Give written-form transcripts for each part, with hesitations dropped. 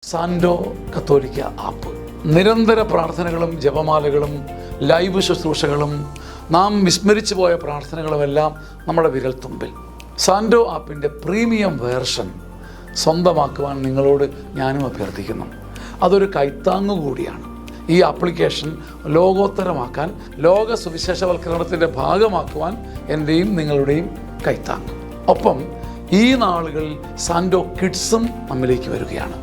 സാൻഡോ കത്തോലിക്ക ആപ്പ് നിരന്തര പ്രാർത്ഥനകളും ജപമാലകളും ലൈവ് ശുശ്രൂഷകളും നാം വിസ്മരിച്ചു പോയ പ്രാർത്ഥനകളുമെല്ലാം നമ്മുടെ വിരൽത്തുമ്പിൽ. സാൻഡോ ആപ്പിൻ്റെ പ്രീമിയം വേർഷൻ സ്വന്തമാക്കുവാൻ നിങ്ങളോട് ഞാനും അഭ്യർത്ഥിക്കുന്നു. അതൊരു കൈത്താങ്ങു കൂടിയാണ്. ഈ ആപ്ലിക്കേഷൻ ലോകോത്തരമാക്കാൻ, ലോക സുവിശേഷവൽക്കരണത്തിൻ്റെ ഭാഗമാക്കുവാൻ എൻ്റെയും നിങ്ങളുടെയും കൈത്താങ്ങ്. ഒപ്പം ഈ നാളുകളിൽ സാൻഡോ കിഡ്സും നമ്മിലേക്ക് വരികയാണ്.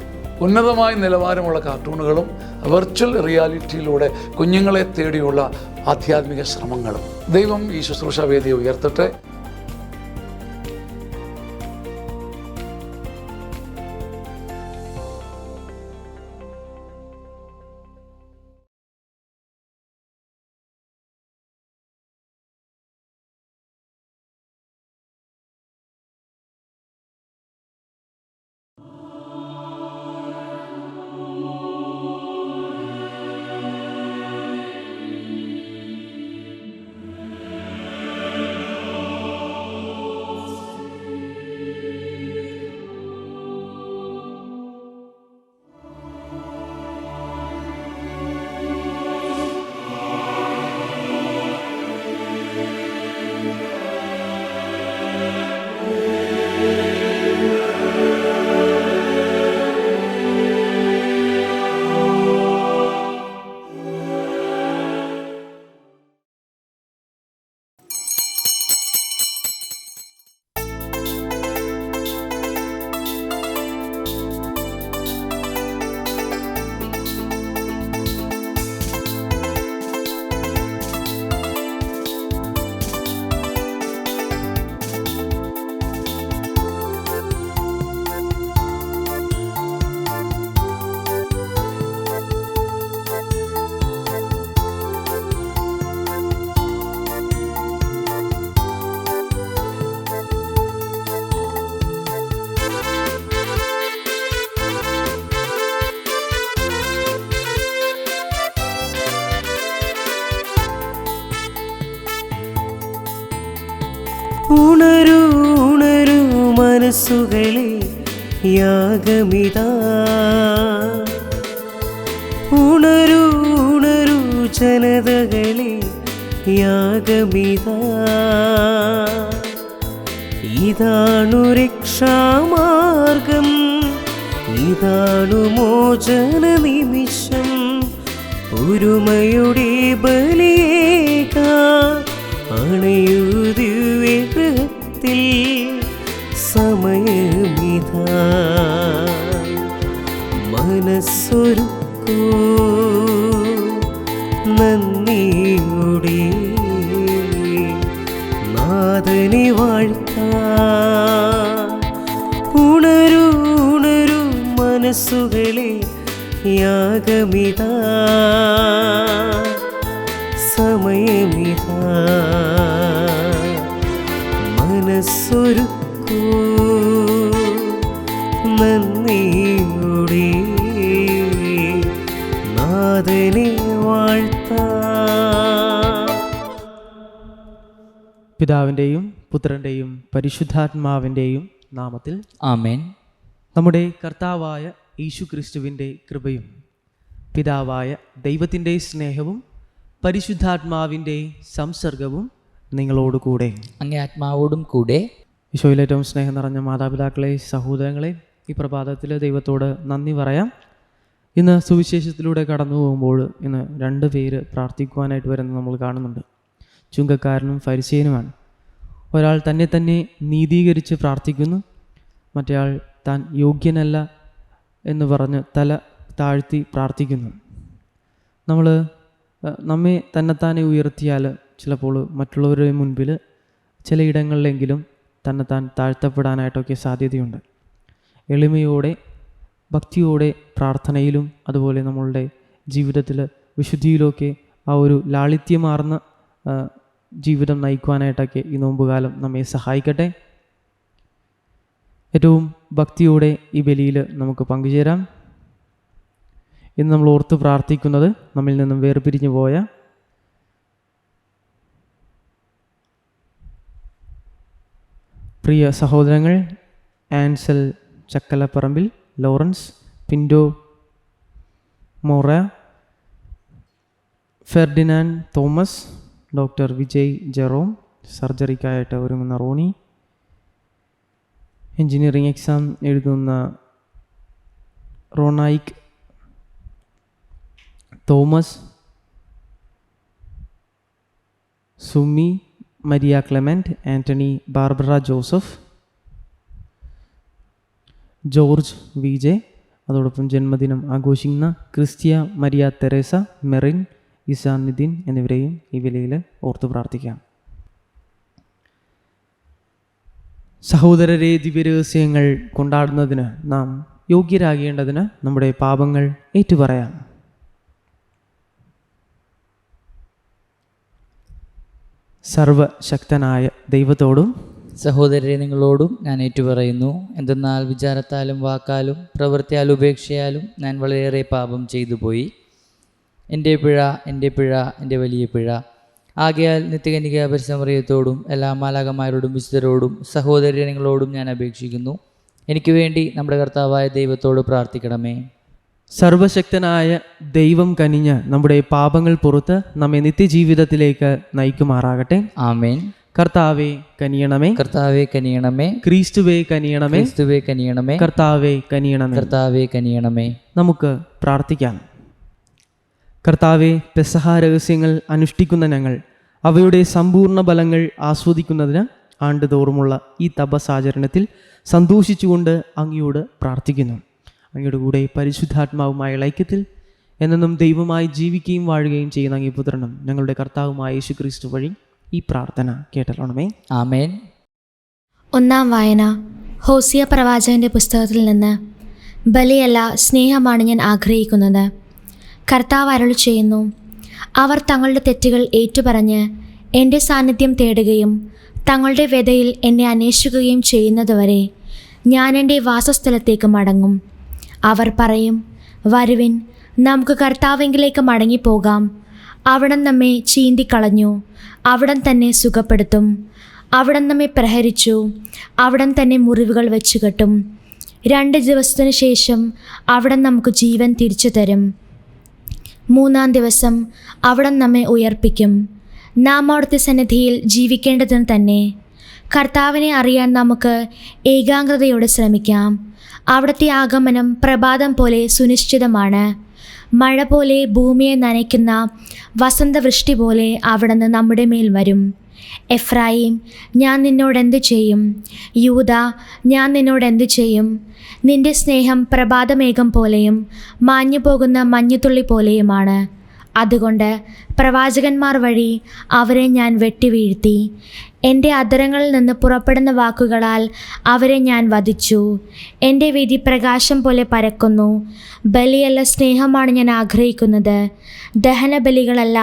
ഉന്നതമായ നിലവാരമുള്ള കാർട്ടൂണുകളും വെർച്വൽ റിയാലിറ്റിയിലൂടെ കുഞ്ഞുങ്ങളെ തേടിയുള്ള ആധ്യാത്മിക ശ്രമങ്ങളും. ദൈവം ഈ ശുശ്രൂഷ വേദിയെ ഉയർത്തട്ടെ. ഉണരൂ ഉണരൂ മനസ്സുകളെ, യാഗമിതാ. ഉണരൂ ഉണരൂ ജനതകളെ, യാഗമിതാ. ഇതാണു രക്ഷാമാർഗം, ഇതാണു മോചന നിമിഷം. ഒരുമയുടെ ബലിയേകാൻ അണയൂ ദിവ്യഗൃഹത്തിൽ, സമയമിതാ. മനസ്സൊരുക്കൂ നന്ദിയോടെ, നാഥനെ വാഴ്ത്താൻ. ഉണരൂ ഉണരൂ മനസ്സുകളെ, യാഗമിതാ. സമയമിതാ. മനസ്സൊരുക്കൂ നന്ദിയോടെ, നാഥനെ വാഴ്ത്താൻ. പിതാവിൻ്റെയും പുത്രൻ്റെയും പരിശുദ്ധാത്മാവിൻ്റെയും നാമത്തിൽ ആമേൻ. നമ്മുടെ കർത്താവായ യേശുക്രിസ്തുവിൻ്റെ കൃപയും പിതാവായ ദൈവത്തിൻ്റെ സ്നേഹവും പരിശുദ്ധാത്മാവിൻ്റെ സംസർഗവും നിങ്ങളോടുകൂടെ. അങ്ങേ ആത്മാവോടും കൂടെ. ഈശോയിൽ ഏറ്റവും സ്നേഹം നിറഞ്ഞ മാതാപിതാക്കളെ, സഹോദരങ്ങളെ, ഈ പ്രഭാതത്തിൽ ദൈവത്തോട് നന്ദി പറയാം. ഇന്ന് സുവിശേഷത്തിലൂടെ കടന്നു പോകുമ്പോൾ ഇന്ന് 2 പേര് പ്രാർത്ഥിക്കുവാനായിട്ട് വരുന്നത് നമ്മൾ കാണുന്നുണ്ട്. ചുങ്കക്കാരനും ഫരിസേയനുമാണ്. ഒരാൾ തന്നെ നീതീകരിച്ച് പ്രാർത്ഥിക്കുന്നു, മറ്റേയാൾ താൻ യോഗ്യനല്ല എന്ന് പറഞ്ഞ് തല താഴ്ത്തി പ്രാർത്ഥിക്കുന്നു. നമ്മെ തന്നെത്താനെ ഉയർത്തിയാൽ ചിലപ്പോൾ മറ്റുള്ളവരുടെ മുൻപിൽ ചിലയിടങ്ങളിലെങ്കിലും തന്നെത്താൻ താഴ്ത്തപ്പെടാനായിട്ടൊക്കെ സാധ്യതയുണ്ട്. എളിമയോടെ ഭക്തിയോടെ പ്രാർത്ഥനയിലും അതുപോലെ നമ്മളുടെ ജീവിതത്തിൽ വിശുദ്ധിയിലൊക്കെ ആ ഒരു ലാളിത്യമാർന്ന ജീവിതം നയിക്കുവാനായിട്ടൊക്കെ ഈ നോമ്പുകാലം നമ്മെ സഹായിക്കട്ടെ. ഏറ്റവും ഭക്തിയോടെ ഈ ബലിയിൽ നമുക്ക് പങ്കുചേരാം. ഇന്ന് നമ്മൾ ഓർത്ത് പ്രാർത്ഥിക്കുന്നത് നമ്മിൽ നിന്നും വേർപിരിഞ്ഞു പോയ പ്രിയ സഹോദരങ്ങൾ Ansel Chakkalaparambil, Lawrence, Pinto Mora, Ferdinand Thomas, doctor Vijay Jerome, സർജറിക്കായിട്ട് ഒരുങ്ങുന്ന റോണി, എൻജിനീയറിംഗ് എക്സാം എഴുതുന്ന റോണായിക് Thomas, Sumi Maria Clement, Antony Barbara Joseph, George V J, അതോടൊപ്പം ജന്മദിനം ആഘോഷിക്കുന്ന Christy Maria Teresa, Merin, Izan Nithin എന്നിവരെയും ഈ വിലയിൽ ഓർത്ത് പ്രാർത്ഥിക്കാം. സഹോദരരെ, ദിവ്യരഹസ്യങ്ങൾ കൊണ്ടാടുന്നതിന് നാം യോഗ്യരാകേണ്ടതിന് നമ്മുടെ പാപങ്ങൾ ഏറ്റുപറയാം. സർവശക്തനായ ദൈവത്തോടും സഹോദരരെ, നിങ്ങളോടും ഞാൻ ഏറ്റുപറയുന്നു. എന്തെന്നാൽ വിചാരത്താലും വാക്കാലും പ്രവൃത്തിയാലും ഉപേക്ഷയാലും ഞാൻ വളരെയേറെ പാപം ചെയ്തു പോയി. എൻ്റെ പിഴ, എൻ്റെ വലിയ പിഴ. ആകയാൽ നിത്യകന്യക പരിസമറിയത്തോടും എല്ലാ മാലാഖമാരോടും വിശുദ്ധരോടും സഹോദരരെ നിങ്ങളോടും ഞാൻ അപേക്ഷിക്കുന്നു, എനിക്ക് വേണ്ടി നമ്മുടെ കർത്താവായ ദൈവത്തോട് പ്രാർത്ഥിക്കണമേ. സർവശക്തനായ ദൈവം കനിഞ്ഞ് നമ്മുടെ പാപങ്ങൾ പുറത്ത് നമ്മെ നിത്യജീവിതത്തിലേക്ക് നയിക്കുമാറാകട്ടെ. ആമേൻ. കർത്താവേ കനിയണമേ, കർത്താവേ കനിയണമേ, ക്രിസ്തുവേ കനിയണമേ, ക്രിസ്തുവേ കനിയണമേ, കർത്താവേ കനിയണമേ, കർത്താവേ കനിയണമേ. നമുക്ക് പ്രാർത്ഥിക്കാം. കർത്താവെ, പെസഹ രഹസ്യങ്ങൾ അനുഷ്ഠിക്കുന്ന ഞങ്ങൾ അവയുടെ സമ്പൂർണ്ണ ഫലങ്ങൾ ആസ്വദിക്കുന്നതിന് ആണ്ടുതോറുമുള്ള ഈ തപസാചരണത്തിൽ സന്തോഷിച്ചുകൊണ്ട് അങ്ങയോട് പ്രാർത്ഥിക്കുന്നു. അങ്ങയുടെ കൂടെ പരിശുദ്ധാത്മാവുമായ ഐക്യത്തിൽ എന്നും ദൈവമായി ജീവിക്കുകയും വാഴുകയും ചെയ്യുന്ന അങ്ങേ പുത്രനും ഞങ്ങളുടെ കർത്താവുമായ യേശു ക്രിസ്തു വഴി ഈ പ്രാർത്ഥന കേട്ടലോണമേ. ആമേൻ. ഒന്നാം വായന ഹോസിയ പ്രവാചകന്റെ പുസ്തകത്തിൽ നിന്ന്. ബലിയല്ല, സ്നേഹമാണ് ഞാൻ ആഗ്രഹിക്കുന്നത്. കർത്താവ് അരുളി ചെയ്യുന്നു, അവർ തങ്ങളുടെ തെറ്റുകൾ ഏറ്റുപറഞ്ഞ് എൻ്റെ സാന്നിധ്യം തേടുകയും തങ്ങളുടെ വ്യതയിൽ എന്നെ അന്വേഷിക്കുകയും ചെയ്യുന്നതുവരെ ഞാൻ എൻ്റെ വാസസ്ഥലത്തേക്ക് മടങ്ങും. അവർ പറയും, വരുവിൻ, നമുക്ക് കർത്താവിങ്കിലേക്ക് മടങ്ങിപ്പോകാം. അവിടം നമ്മെ ചീന്തിക്കളഞ്ഞു, അവിടം തന്നെ സുഖപ്പെടുത്തും. അവിടം നമ്മെ പ്രഹരിച്ചു, അവിടം തന്നെ മുറിവുകൾ വെച്ചു കെട്ടും. 2 ദിവസത്തിനു ശേഷം അവിടം നമുക്ക് ജീവൻ തിരിച്ചു തരും. 3-ാം ദിവസം അവിടം നമ്മെ ഉയർപ്പിക്കും. നാം അവിടുത്തെ സന്നിധിയിൽ ജീവിക്കേണ്ടതിന് തന്നെ. കർത്താവിനെ അറിയാൻ നമുക്ക് ഏകാഗ്രതയോടെ ശ്രമിക്കാം. അവിടുത്തെ ആഗമനം പ്രഭാതം പോലെ സുനിശ്ചിതമാണ്. മഴ പോലെ ഭൂമിയെ നനയ്ക്കുന്ന വസന്തവൃഷ്ടി പോലെ അവിടുന്ന് നമ്മുടെ മേൽ വരും. എഫ്രായിം, ഞാൻ നിന്നോടെന്തു ചെയ്യും? യൂദ, ഞാൻ നിന്നോടെന്തു ചെയ്യും? നിന്റെ സ്നേഹം പ്രഭാതമേഘം പോലെയും മാഞ്ഞു പോകുന്ന മഞ്ഞുതുള്ളി പോലെയുമാണ്. അതുകൊണ്ട് പ്രവാചകന്മാർ വഴി അവരെ ഞാൻ വെട്ടിവീഴ്ത്തി. എൻ്റെ അധരങ്ങളിൽ നിന്ന് പുറപ്പെടുന്ന വാക്കുകളാൽ അവരെ ഞാൻ വധിച്ചു. എൻ്റെ വിധി പ്രകാശം പോലെ പരക്കുന്നു. ബലിയല്ല, സ്നേഹമാണ് ഞാൻ ആഗ്രഹിക്കുന്നത്. ദഹനബലികളല്ല,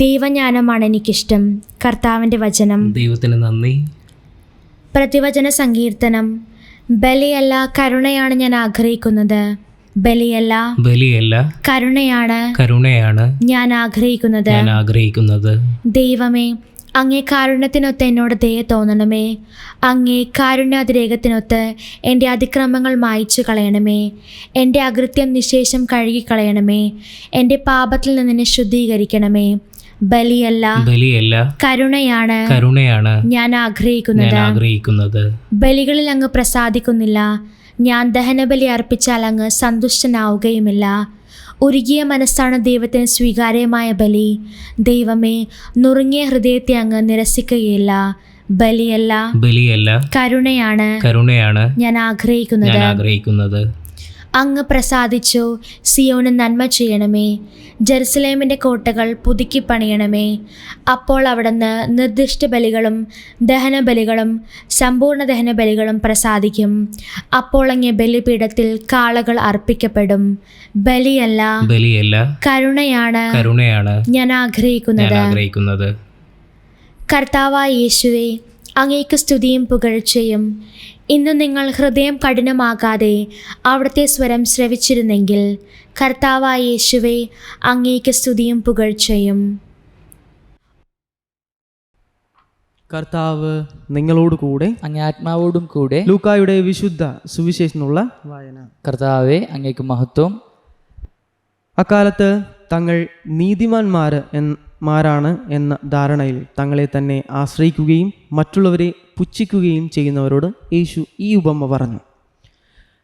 ദൈവജ്ഞാനമാണ് എനിക്കിഷ്ടം. കർത്താവിൻ്റെ വചനം. ദൈവത്തിന് നന്ദി. പ്രതിവചന സങ്കീർത്തനം. ബലിയല്ല, കരുണയാണ് ഞാൻ ആഗ്രഹിക്കുന്നത്. ബലിയല്ല, കരുണയാണ് ഞാൻ ആഗ്രഹിക്കുന്നത്. ദൈവമേ, അങ്ങേ കാരുണ്യത്തിനൊത്ത് എന്നോട് ദയ തോന്നണമേ. അങ്ങേ കാരുണ്യാതിരേകത്തിനൊത്ത് എൻ്റെ അതിക്രമങ്ങൾ മായ്ച്ചു കളയണമേ. എൻ്റെ അകൃത്യം നിശേഷം കഴുകിക്കളയണമേ. എൻ്റെ പാപത്തിൽ നിന്ന് എന്നെ ശുദ്ധീകരിക്കണമേ. ബലിയല്ല, കരുണയാണ് ഞാൻ ആഗ്രഹിക്കുന്നത്. ബലികളിൽ അങ്ങ് പ്രസാദിക്കുന്നില്ല. ഞാൻ ദഹനബലി അർപ്പിച്ചാൽ അങ്ങ് സന്തുഷ്ടനാവുകയുമില്ല. ഉരുകിയ മനസ്സാണ് ദൈവത്തിന് സ്വീകാര്യമായ ബലി. ദൈവമേ, നുറുങ്ങിയ ഹൃദയത്തെ അങ്ങ് നിരസിക്കുകയില്ല. ബലിയല്ല, കരുണയാണ് ഞാൻ ആഗ്രഹിക്കുന്നത്. അങ്ങ് പ്രസാദിച്ചു. സിയോന് നന്മ ചെയ്യണമേ. ജെറുസലേമിൻ്റെ കോട്ടകൾ പുതുക്കി പണിയണമേ. അപ്പോൾ അവിടുന്ന് നിർദ്ദിഷ്ട ബലികളും ദഹനബലികളും സമ്പൂർണ്ണ ദഹനബലികളും പ്രസാദിക്കും. അപ്പോൾ അങ്ങേ ബലിപീഠത്തിൽ കാളകൾ അർപ്പിക്കപ്പെടും. ബലിയല്ല, കരുണയാണ് ഞാൻ ആഗ്രഹിക്കുന്നത്. കർത്താവായ യേശുവേ, അങ്ങേക്ക് സ്തുതിയും പുകഴ്ചയും. ഇന്ന് നിങ്ങൾ ഹൃദയം കഠിനമാകാതെ അവിടുത്തെ സ്വരം ശ്രവിച്ചിരുന്നെങ്കിൽ, കർത്താവായ യേശുവേ, അങ്ങേക്ക് സ്തുതിയും പുകഴ്ചയും. കർത്താവ് നിങ്ങളോട് കൂടെ. അങ്ങേ ആത്മാവോടും കൂടെ. ലൂക്കായുടെ വിശുദ്ധ സുവിശേഷത്തിനുള്ള വായന. കർത്താവെ, അങ്ങേക്ക് മഹത്വം. അക്കാലത്ത് തങ്ങൾ നീതിമാന്മാരാണ് എന്ന ധാരണയിൽ തങ്ങളെ തന്നെ ആശ്രയിക്കുകയും മറ്റുള്ളവരെ പുച്ഛിക്കുകയും ചെയ്യുന്നവരോട് യേശു ഈ ഉപമ പറഞ്ഞു.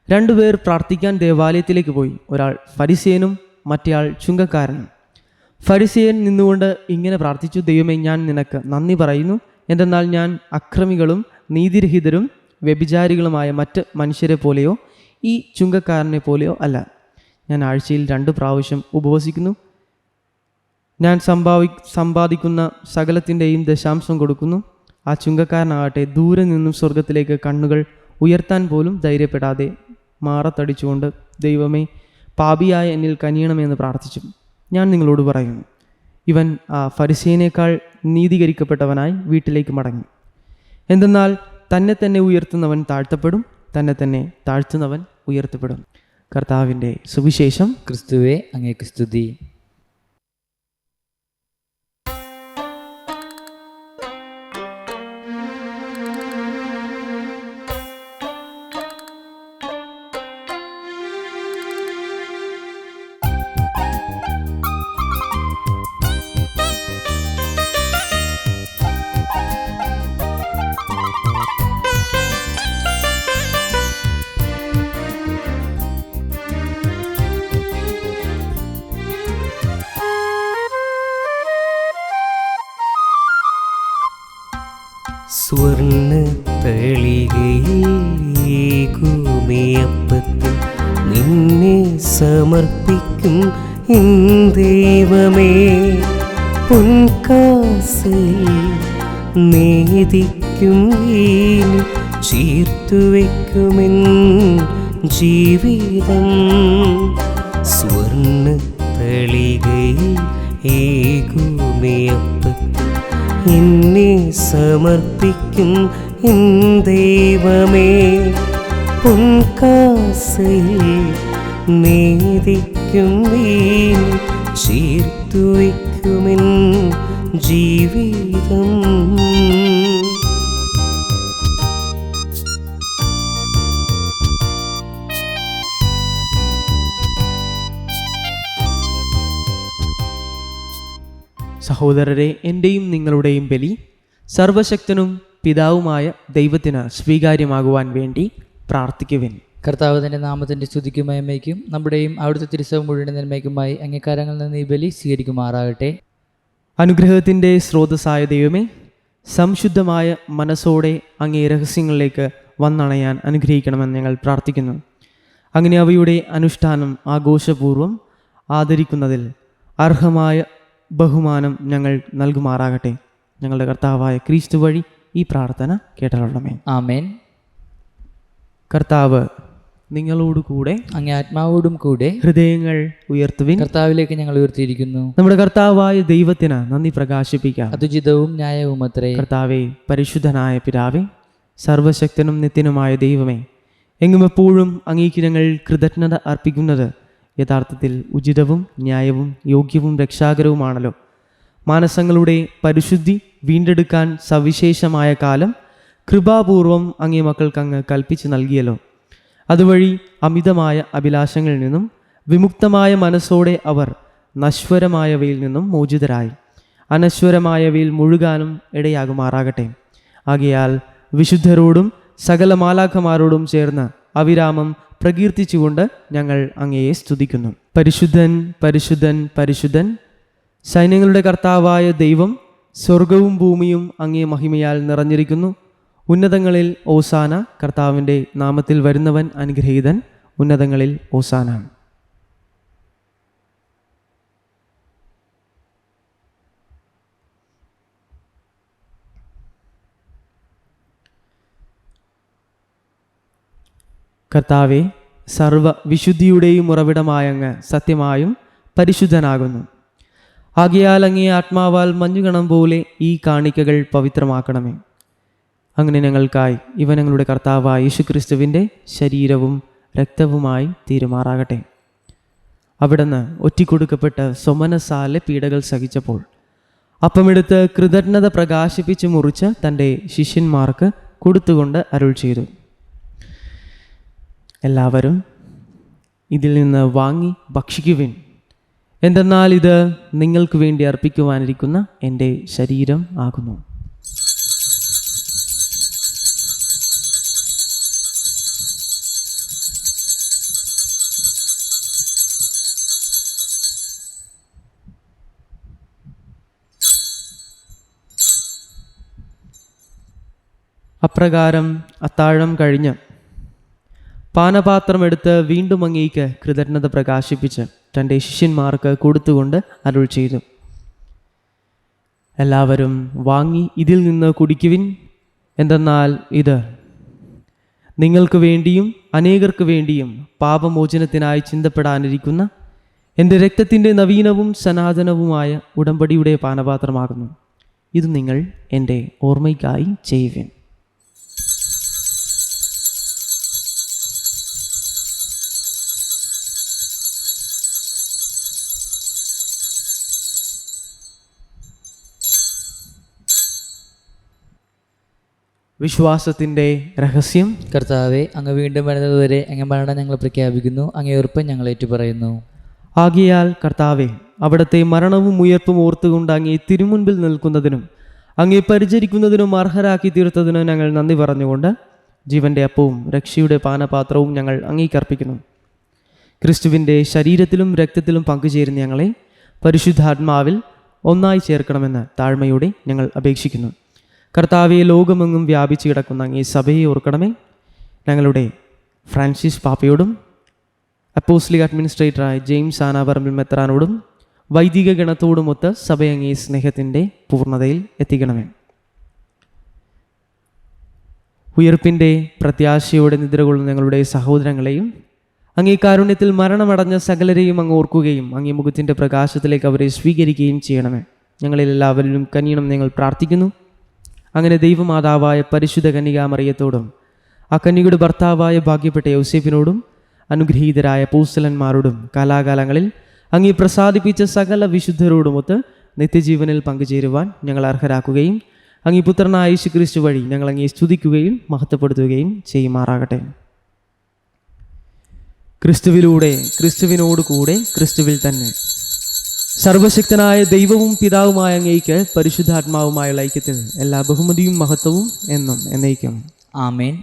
രണ്ടുപേർ പ്രാർത്ഥിക്കാൻ ദേവാലയത്തിലേക്ക് പോയി. ഒരാൾ ഫരിസേയനും മറ്റേയാൾ ചുങ്കക്കാരനും. ഫരിസേയൻ നിന്നുകൊണ്ട് ഇങ്ങനെ പ്രാർത്ഥിച്ചു: ദൈവമേ, ഞാൻ നിനക്ക് നന്ദി പറയുന്നു, എന്തെന്നാൽ ഞാൻ അക്രമികളും നീതിരഹിതരും വ്യഭിചാരികളുമായ മറ്റ് മനുഷ്യരെ പോലെയോ ഈ ചുങ്കക്കാരനെ പോലെയോ അല്ല. ഞാൻ ആഴ്ചയിൽ 2 പ്രാവശ്യം ഉപവസിക്കുന്നു. ഞാൻ സമ്പാദിക്കുന്ന സകലത്തിൻ്റെയും ദശാംശം കൊടുക്കുന്നു. ആ ചുങ്കക്കാരനാകട്ടെ ദൂരെ നിന്നും സ്വർഗത്തിലേക്ക് കണ്ണുകൾ ഉയർത്താൻ പോലും ധൈര്യപ്പെടാതെ മാറത്തടിച്ചുകൊണ്ട് ദൈവമേ, പാപിയായ എന്നിൽ കനിയണമെന്ന് പ്രാർത്ഥിച്ചു. ഞാൻ നിങ്ങളോട് പറയുന്നു, ഇവൻ ആ ഫരിസേയനേക്കാൾ നീതീകരിക്കപ്പെട്ടവനായി വീട്ടിലേക്ക് മടങ്ങി. എന്തെന്നാൽ തന്നെ തന്നെ ഉയർത്തുന്നവൻ താഴ്ത്തപ്പെടും, തന്നെ തന്നെ താഴ്ത്തുന്നവൻ ഉയർത്തപ്പെടും. കർത്താവിൻ്റെ സുവിശേഷം. ക്രിസ്തുവേ, അങ്ങേക്ക് സ്തുതി. സ്വർണ്ണ തളികയേകുമേയപ്പത്തിൽ നിന്നെ സമർപ്പിക്കും എൻ ദൈവമേ. പൊൻകാസിൽ നേദിക്കും വീഞ്ഞ് ചീർത്തുവെക്കുമെൻ ജീവിതം. സ്വർണ്ണ തളികയിൽ ഏകുമേയപ്പത്തിൽ എന്നെ സമർപ്പിക്കും എൻ ദൈവമേ. പൊൻകാസയിൽ നേദിക്കും വീഞ്ഞ് ചേർത്തുവെക്കുമെൻ ജീവിതം. സഹോദരരെ, എൻ്റെയും നിങ്ങളുടെയും ബലി സർവശക്തനും പിതാവുമായ ദൈവത്തിന് സ്വീകാര്യമാകുവാൻ വേണ്ടി പ്രാർത്ഥിക്കുവിൻ. കർത്താവ് തൻ്റെ നാമത്തിൻ്റെ സ്തുതിക്കും മഹിമയ്ക്കും നമ്മുടെയും അവിടുത്തെ തിരുസഭ മുഴുവൻ നന്മയ്ക്കുമായി അങ്ങേക്കാരങ്ങളിൽ നിന്ന് ഈ ബലി സ്വീകരിക്കുമാറാകട്ടെ. അനുഗ്രഹത്തിൻ്റെ സ്രോതസ്സായ ദൈവമേ, സംശുദ്ധമായ മനസ്സോടെ അങ്ങേ രഹസ്യങ്ങളിലേക്ക് വന്നണയാൻ അനുഗ്രഹിക്കണമെന്ന് ഞങ്ങൾ പ്രാർത്ഥിക്കുന്നു. അങ്ങനെ അവയുടെ അനുഷ്ഠാനം ആഘോഷപൂർവ്വം ആദരിക്കുന്നതിൽ അർഹമായ ബഹുമാനം ഞങ്ങൾ നൽകുമാറാകട്ടെ. ഞങ്ങളുടെ കർത്താവായ ക്രിസ്തു വഴി ഈ പ്രാർത്ഥന കേട്ടരുളണമേ. ആമേൻ. കർത്താവ് നിങ്ങളോട് കൂടെ. അങ്ങേ ആത്മാവോടും കൂടെ. ഹൃദയങ്ങൾ ഉയർത്തുവിൻ. കർത്താവിലേക്ക് ഞങ്ങൾ ഉയർത്തിയിരിക്കുന്നു. നമ്മുടെ കർത്താവായ ദൈവത്തിന് നന്ദി പ്രകാശിപ്പിക്കാം. അതുചിതവും ന്യായവും അത്രേ. കർത്താവേ, പരിശുദ്ധനായ പിതാവേ, സർവശക്തനും നിത്യനുമായ ദൈവമേ, എങ്ങും എപ്പോഴും അങ്ങേക്ക് ഞങ്ങൾ കൃതജ്ഞത അർപ്പിക്കുന്നത് യഥാർത്ഥത്തിൽ ഉചിതവും ന്യായവും യോഗ്യവും രക്ഷാകരവുമാണല്ലോ. മാനസങ്ങളുടെ പരിശുദ്ധി വീണ്ടെടുക്കാൻ സവിശേഷമായ കാലം കൃപാപൂർവം അങ്ങേ മക്കൾക്ക് അങ്ങ് കൽപ്പിച്ച് നൽകിയല്ലോ. അതുവഴി അമിതമായ അഭിലാഷങ്ങളിൽ നിന്നും വിമുക്തമായ മനസ്സോടെ അവർ നശ്വരമായവയിൽ നിന്നും മോചിതരായി അനശ്വരമായവയിൽ മുഴുകാനും ഇടയാകുമാറാകട്ടെ. ആകയാൽ വിശുദ്ധരോടും സകല മാലാഖമാരോടും ചേർന്ന് അവിരാമം പ്രകീർത്തിച്ചുകൊണ്ട് ഞങ്ങൾ അങ്ങയെ സ്തുതിക്കുന്നു. പരിശുദ്ധൻ, പരിശുദ്ധൻ, പരിശുദ്ധൻ, സൈന്യങ്ങളുടെ കർത്താവായ ദൈവം, സ്വർഗവും ഭൂമിയും അങ്ങേ മഹിമയാൽ നിറഞ്ഞിരിക്കുന്നു. ഉന്നതങ്ങളിൽ ഓസാന. കർത്താവിൻ്റെ നാമത്തിൽ വരുന്നവൻ അനുഗ്രഹീതൻ. ഉന്നതങ്ങളിൽ ഓസാന. കർത്താവെ, സർവ വിശുദ്ധിയുടെയും ഉറവിടമായ അങ്ങ് സത്യമായും പരിശുദ്ധനാകുന്നു. ആകയാൽ അങ്ങേ ആത്മാവാൽ മഞ്ഞുകണം പോലെ ഈ കാണിക്കകൾ പവിത്രമാക്കണമേ. അങ്ങനെ ഞങ്ങൾക്കായി ഇവ ഞങ്ങളുടെ കർത്താവായ യേശുക്രിസ്തുവിൻ്റെ ശരീരവും രക്തവുമായി തീരുമാറാകട്ടെ. അവിടുന്ന് ഒറ്റിക്കൊടുക്കപ്പെട്ട് സ്വമനസാലെ പീഡകൾ സഹിച്ചപ്പോൾ അപ്പമെടുത്ത് കൃതജ്ഞത പ്രകാശിപ്പിച്ച് മുറിച്ച് തൻ്റെ ശിഷ്യന്മാർക്ക് കൊടുത്തുകൊണ്ട് അരുൾ ചെയ്തു, എല്ലാവരും ഇതിൽ നിന്ന് വാങ്ങി ഭക്ഷിക്കുവിൻ. എന്തെന്നാൽ ഇത് നിങ്ങൾക്ക് വേണ്ടി അർപ്പിക്കുവാനിരിക്കുന്ന എൻ്റെ ശരീരം ആകുന്നു. അപ്രകാരം അത്താഴം കഴിഞ്ഞ് പാനപാത്രം എടുത്ത് വീണ്ടും അങ്ങേക്ക് കൃതജ്ഞത പ്രകാശിപ്പിച്ച് തൻ്റെ ശിഷ്യന്മാർക്ക് കൊടുത്തുകൊണ്ട് അരുൾ ചെയ്തു, എല്ലാവരും വാങ്ങി ഇതിൽ നിന്ന് കുടിക്കുവിൻ. എന്തെന്നാൽ ഇത് നിങ്ങൾക്ക് വേണ്ടിയും അനേകർക്ക് വേണ്ടിയും പാപമോചനത്തിനായി ചിന്തപ്പെടാനിരിക്കുന്ന എൻ്റെ രക്തത്തിൻ്റെ നവീനവും സനാതനവുമായ ഉടമ്പടിയുടെ പാനപാത്രമാകുന്നു. ഇത് നിങ്ങൾ എൻ്റെ ഓർമ്മയ്ക്കായി ചെയ്യുവിൻ. വിശ്വാസത്തിൻ്റെ രഹസ്യം. കർത്താവെ, അങ്ങ് വീണ്ടും വരുന്നതുവരെ അങ്ങ് മരണം ഞങ്ങൾ പ്രഖ്യാപിക്കുന്നു, അങ്ങേ ഉറപ്പ് ഞങ്ങൾ ഏറ്റുപറയുന്നു. ആകയാൽ കർത്താവെ, അവിടുത്തെ മരണവും ഉയർപ്പും ഓർത്തുകൊണ്ട് അങ്ങേ തിരുമുൻപിൽ നിൽക്കുന്നതിനും അങ്ങേ പരിചരിക്കുന്നതിനും അർഹരാക്കി തീർത്തതിന് ഞങ്ങൾ നന്ദി പറഞ്ഞുകൊണ്ട് ജീവൻ്റെ അപ്പവും രക്ഷയുടെ പാനപാത്രവും ഞങ്ങൾ അങ്ങേക്കർപ്പിക്കുന്നു. ക്രിസ്തുവിൻ്റെ ശരീരത്തിലും രക്തത്തിലും പങ്കുചേരുന്ന ഞങ്ങളെ പരിശുദ്ധാത്മാവിൽ ഒന്നായി ചേർക്കണമെന്ന് താഴ്മയോടെ ഞങ്ങൾ അപേക്ഷിക്കുന്നു. കർത്താവെ, ലോകമെങ്ങും വ്യാപിച്ചു കിടക്കുന്ന അങ്ങേ സഭയെ ഓർക്കണമേ. ഞങ്ങളുടെ ഫ്രാൻസിസ് പാപ്പയോടും അപ്പോസ്ലിക് അഡ്മിനിസ്ട്രേറ്ററായ ജെയിംസ് ആനാപറമ്പിൽ മെത്രാനോടും വൈദിക ഗണത്തോടുമൊത്ത് സഭയെ അങ്ങേ സ്നേഹത്തിൻ്റെ പൂർണ്ണതയിൽ എത്തിക്കണമേ. ഉയർപ്പിൻ്റെ പ്രത്യാശയോടെ നിദ്രകൊള്ളുന്ന ഞങ്ങളുടെ സഹോദരങ്ങളെയും അങ്ങേ കാരുണ്യത്തിൽ മരണമടഞ്ഞ സകലരെയും അങ്ങ് ഓർക്കുകയും അങ്ങേ മുഖത്തിൻ്റെ പ്രകാശത്തിലേക്ക് അവരെ സ്വീകരിക്കുകയും ചെയ്യണമേ. ഞങ്ങളിൽ എല്ലാവരിലും കനിയണം ഞങ്ങൾ പ്രാർത്ഥിക്കുന്നു. അങ്ങനെ ദൈവമാതാവായ പരിശുദ്ധ കന്യകാമറിയത്തോടും ആ കന്യകയുടെ ഭർത്താവായ ഭാഗ്യപ്പെട്ട യൗസേപ്പിനോടും അനുഗ്രഹീതരായ അപ്പോസ്തലന്മാരോടും കാലാകാലങ്ങളിൽ അങ്ങേ പ്രസാദിപ്പിച്ച സകല വിശുദ്ധരോടുമൊത്ത് നിത്യജീവനിൽ പങ്കുചേരുവാൻ ഞങ്ങൾ അർഹരാക്കുകയും അങ്ങേ പുത്രനായ യേശുക്രിസ്തു വഴി ഞങ്ങൾ അങ്ങേ സ്തുതിക്കുകയും മഹത്വപ്പെടുത്തുകയും ചെയ്യുമാറാകട്ടെ. ക്രിസ്തുവിലൂടെ, ക്രിസ്തുവിനോട് കൂടെ, ക്രിസ്തുവിൽ തന്നെ സർവശക്തനായ ദൈവവും പിതാവുമായ അങ്ങേക്ക് പരിശുദ്ധാത്മാവുമായുള്ള ഐക്യത്തിൽ എല്ലാ ബഹുമതിയും മഹത്വവും എന്നും എന്നേക്കും ആമേൻ.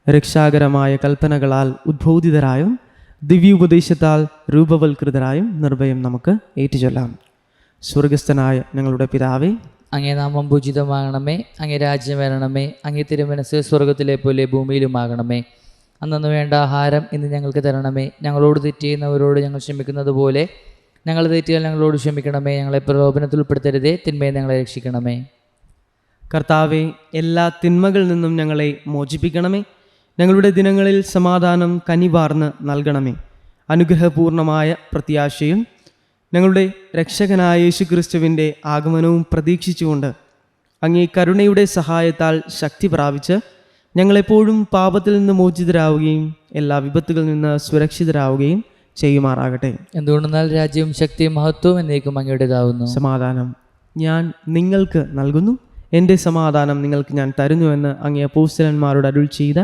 രക്ഷാകരമായ കൽപ്പനകളാൽ ഉദ്ബോധിതരായും ദിവ്യോപദേശത്താൽ രൂപവൽകൃതരായും നിർഭയം നമുക്ക് ഏറ്റുചൊല്ലാം. സ്വർഗസ്ഥനായ ഞങ്ങളുടെ പിതാവേ, അങ്ങേ നാമം പൂജിതമാകണമേ, അങ്ങേ രാജ്യം വരണമേ, അങ്ങേ തിരുമനസ് സ്വർഗത്തിലെ പോലെ ഭൂമിയിലുമാകണമേ. അന്നു വേണ്ട ആഹാരം ഇന്ന് ഞങ്ങൾക്ക് തരണമേ. ഞങ്ങളോട് തെറ്റ് ചെയ്യുന്നവരോട് ഞങ്ങൾ ക്ഷമിക്കുന്നത് പോലെ ഞങ്ങൾ തെറ്റുകൾ ഞങ്ങളോട് ക്ഷമിക്കണമേ. ഞങ്ങളെ പ്രലോഭനത്തിൽ ഉൾപ്പെടുത്തരുതേ, തിന്മയെ ഞങ്ങളെ രക്ഷിക്കണമേ. കർത്താവെ, എല്ലാ തിന്മകളിൽ നിന്നും ഞങ്ങളെ മോചിപ്പിക്കണമേ. ഞങ്ങളുടെ ദിനങ്ങളിൽ സമാധാനം കനിവാർന്ന് നൽകണമേ. അനുഗ്രഹപൂർണമായ പ്രത്യാശയും ഞങ്ങളുടെ രക്ഷകനായ യേശുക്രിസ്തുവിൻ്റെ ആഗമനവും പ്രതീക്ഷിച്ചുകൊണ്ട് അങ്ങേ കരുണയുടെ സഹായത്താൽ ശക്തി പ്രാപിച്ച് ഞങ്ങളെപ്പോഴും പാപത്തിൽ നിന്ന് മോചിതരാവുകയും എല്ലാ വിപത്തുകളിൽ നിന്ന് സുരക്ഷിതരാവുകയും ചെയ്യുമാറാകട്ടെ. എന്തുകൊണ്ടെന്നാൽ രാജ്യവും ശക്തിയും മഹത്വവും എന്നേക്കും അങ്ങയുടേതാവുന്നു. സമാധാനം ഞാൻ നിങ്ങൾക്ക് നൽകുന്നു, എൻ്റെ സമാധാനം നിങ്ങൾക്ക് ഞാൻ തരുന്നുവെന്ന് അങ്ങേ അപ്പോസ്തലന്മാരോട് അരുൾ ചെയ്ത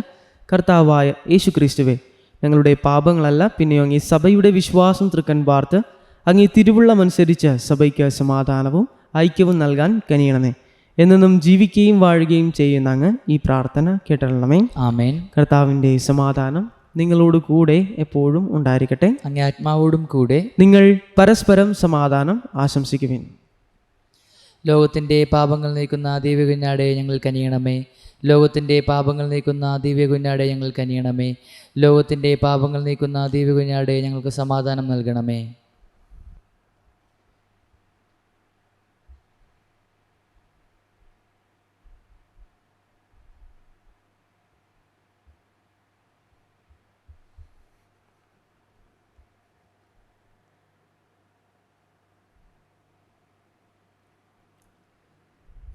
കർത്താവായ യേശുക്രിസ്തുവേ, ഞങ്ങളുടെ പാപങ്ങളല്ല പിന്നെയോ അങ്ങേ സഭയുടെ വിശ്വാസം തൃക്കൻ പാർത്ത് അങ്ങേ തിരുവുള്ളമനുസരിച്ച് സഭയ്ക്ക് സമാധാനവും ഐക്യവും നൽകാൻ കനിയണമേ. എന്നും ജീവിക്കുകയും വാഴുകയും ചെയ്യുന്ന അങ്ങ് ഈ പ്രാർത്ഥന കേട്ടണമേ. ആമേൻ. കർത്താവിൻ്റെ സമാധാനം നിങ്ങളോട് കൂടെ എപ്പോഴും ഉണ്ടായിരിക്കട്ടെ. അങ്ങേ ആത്മാവോടും കൂടെ. നിങ്ങൾ പരസ്പരം സമാധാനം ആശംസിക്കുവിൻ. ലോകത്തിൻ്റെ പാപങ്ങൾ നീക്കുന്ന ദിവ്യ കുഞ്ഞാടെ ഞങ്ങൾ കനിയണമേ. ലോകത്തിൻ്റെ പാപങ്ങൾ നീക്കുന്ന ദിവ്യ കുഞ്ഞാടെ ഞങ്ങൾ കനിയണമേ. ലോകത്തിൻ്റെ പാപങ്ങൾ നീക്കുന്ന ദിവ്യ കുഞ്ഞാടെ ഞങ്ങൾക്ക് സമാധാനം നൽകണമേ.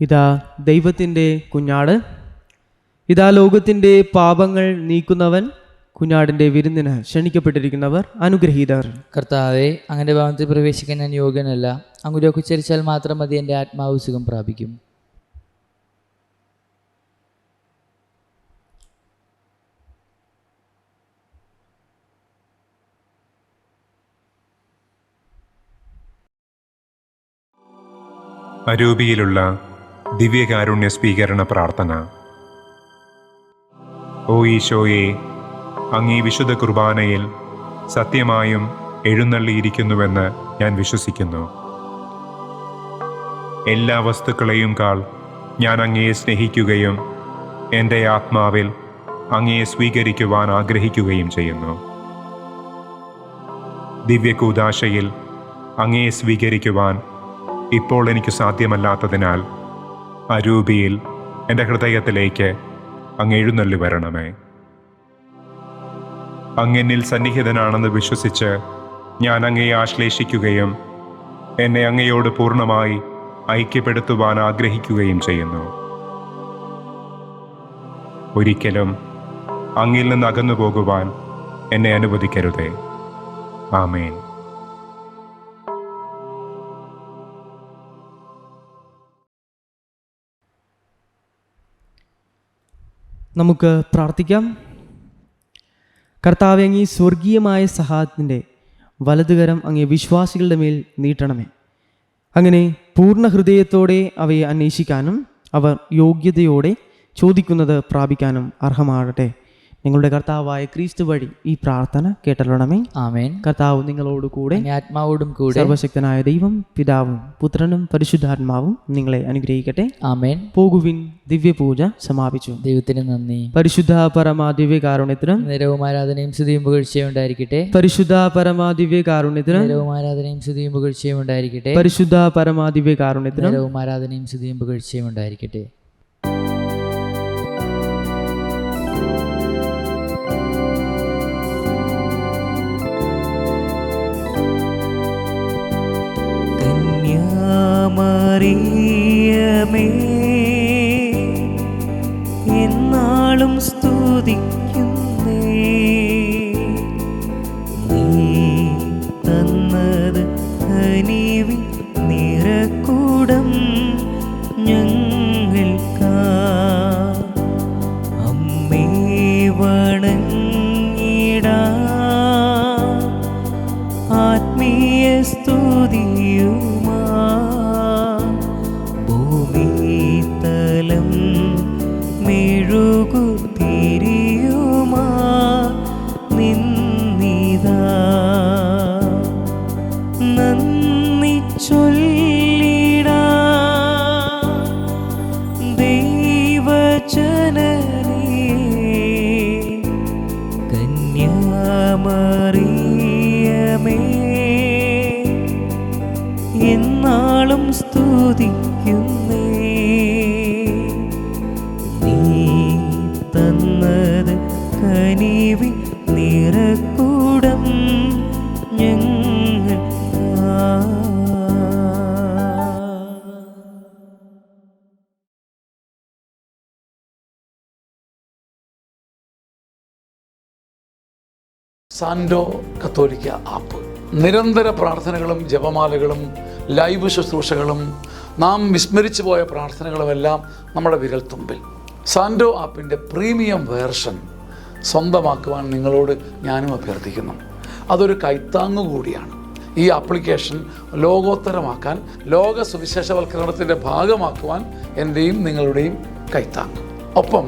ഇതാ ദൈവത്തിൻ്റെ കുഞ്ഞാട്, ഇതാ ലോകത്തിൻ്റെ പാപങ്ങൾ നീക്കുന്നവൻ. കുഞ്ഞാടിൻ്റെ വിരുന്നിന് ക്ഷണിക്കപ്പെട്ടിരിക്കുന്നവർ അനുഗ്രഹീതർ. കർത്താവെ, അങ്ങയുടെ ഭവനത്തിൽ പ്രവേശിക്കാൻ ഞാൻ യോഗ്യനല്ല. അങ്ങോട്ടേക്ക് ഉച്ചരിച്ചാൽ മാത്രം മതി, എൻ്റെ ആത്മാവ് സുഖം പ്രാപിക്കും. അരൂപിയിലുള്ള ദിവ്യകാരുണ്യ സ്വീകരണ പ്രാർത്ഥന. ഓ ഈശോയെ, അങ്ങീ വിശുദ്ധ കുർബാനയിൽ സത്യമായും എഴുന്നള്ളിയിരിക്കുന്നുവെന്ന് ഞാൻ വിശ്വസിക്കുന്നു. എല്ലാ വസ്തുക്കളെയും കാൾ ഞാൻ അങ്ങയെ സ്നേഹിക്കുകയും എൻ്റെ ആത്മാവിൽ അങ്ങയെ സ്വീകരിക്കുവാൻ ആഗ്രഹിക്കുകയും ചെയ്യുന്നു. ദിവ്യകൂദാശയിൽ അങ്ങയെ സ്വീകരിക്കുവാൻ ഇപ്പോൾ എനിക്ക് സാധ്യമല്ലാത്തതിനാൽ അരൂപിയിൽ എൻ്റെ ഹൃദയത്തിലേക്ക് അങ്ങ് എഴുന്നള്ളി വരണമേ. അങ്ങെന്നിൽ സന്നിഹിതനാണെന്ന് വിശ്വസിച്ച് ഞാൻ അങ്ങയെ ആശ്ലേഷിക്കുകയും എന്നെ അങ്ങയോട് പൂർണ്ണമായി ഐക്യപ്പെടുത്തുവാൻ ആഗ്രഹിക്കുകയും ചെയ്യുന്നു. ഒരിക്കലും അങ്ങിൽ നിന്ന് അകന്നു പോകുവാൻ എന്നെ അനുവദിക്കരുതേ. ആമേൻ. നമുക്ക് പ്രാർത്ഥിക്കാം. കർത്താവേ, അങ്ങീ സ്വർഗീയമായ സഹായത്തിൻ്റെ വലതുകരം അങ്ങേ വിശ്വാസികളുടെ മേൽ നീട്ടണമേ. അങ്ങനെ പൂർണ്ണ ഹൃദയത്തോടെ അവയെ അന്വേഷിക്കാനും അവർ യോഗ്യതയോടെ ചോദിക്കുന്നത് പ്രാപിക്കാനും അർഹമാകട്ടെ. നിങ്ങളുടെ കർത്താവായ ക്രിസ്തു വഴി ഈ പ്രാർത്ഥന കേട്ടല്ലണമേ. ആമേൻ. കർത്താവ് നിങ്ങളോട് കൂടെ, ആത്മാവോടും കൂടെ. സർവശക്തനായ ദൈവം പിതാവും പുത്രനും പരിശുദ്ധാത്മാവും നിങ്ങളെ അനുഗ്രഹിക്കട്ടെ. ആമേൻ. പോകുവിൻ. ദിവ്യപൂജ സമാപിച്ചു. ദൈവത്തിന് നന്ദി. പരിശുദ്ധ പരമാ ദിവ്യകാരുണ്യത്തിനും നേരവും ആരാധനയും സ്തുതിയും പുകഴ്ചയും ഉണ്ടായിരിക്കട്ടെ. പരിശുദ്ധ പരമാ ദിവ്യകാരുണ്യത്തിനും നേരവും ആരാധനയും സ്തുതിയും പുകഴ്ചയും ഉണ്ടായിരിക്കട്ടെ. പരിശുദ്ധ പരമാ ദിവ്യകാരുണ്യത്തിനും നേരവും ആരാധനയും സ്തുതിയും പുകഴ്ചയും ഉണ്ടായിരിക്കട്ടെ. മറിയമേ, എന്നാളും സ്തുതിക്കുന്നേ. നീ തന്നത് കനിവിൻ നിറകൂടം ഞങ്ങൾക്കാ. അമ്മേ വണങ്ങിടാ, ആത്മീയ സ്തുതിയുമാ ഭൂമിതലം മെഴുകുതിരിയുമാ നിന്നിതാ. നന്ദി ചൊല്ലിടാ ദൈവജനനീ, കന്യാമറിയമേ, എന്നാളും സ്തുതിക്കുന്നേ. നീ തന്നത് കനിവിൻ നിറകൂടം ഞങ്ങൾക്കാ. സാൻഡോ കത്തോലിക്ക ആപ്പ്. നിരന്തര പ്രാർത്ഥനകളും ജപമാലകളും ലൈവ് ശുശ്രൂഷകളും നാം വിസ്മരിച്ചു പോയ പ്രാർത്ഥനകളുമെല്ലാം നമ്മുടെ വിരൽത്തുമ്പിൽ. സാൻഡോ ആപ്പിൻ്റെ പ്രീമിയം വേർഷൻ സ്വന്തമാക്കുവാൻ നിങ്ങളോട് ഞാനും അഭ്യർത്ഥിക്കുന്നു. അതൊരു കൈത്താങ്ങു കൂടിയാണ്. ഈ ആപ്ലിക്കേഷൻ ലോകോത്തരമാക്കാൻ, ലോക സുവിശേഷവൽക്കരണത്തിൻ്റെ ഭാഗമാക്കുവാൻ എൻ്റെയും നിങ്ങളുടെയും കൈത്താങ്ങ്. ഒപ്പം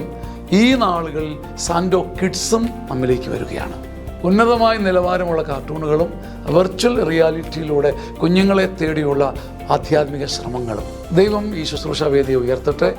ഈ നാളുകളിൽ സാൻഡോ കിഡ്സും നമ്മിലേക്ക് വരികയാണ്. ഉന്നതമായ നിലവാരമുള്ള കാർട്ടൂണുകളും വെർച്വൽ റിയാലിറ്റിയിലൂടെ കുഞ്ഞുങ്ങളെ തേടിയുള്ള ആധ്യാത്മിക ശ്രമങ്ങളും. ദൈവം ഈ ശുശ്രൂഷാ വേദിയെ ഉയർത്തട്ടെ.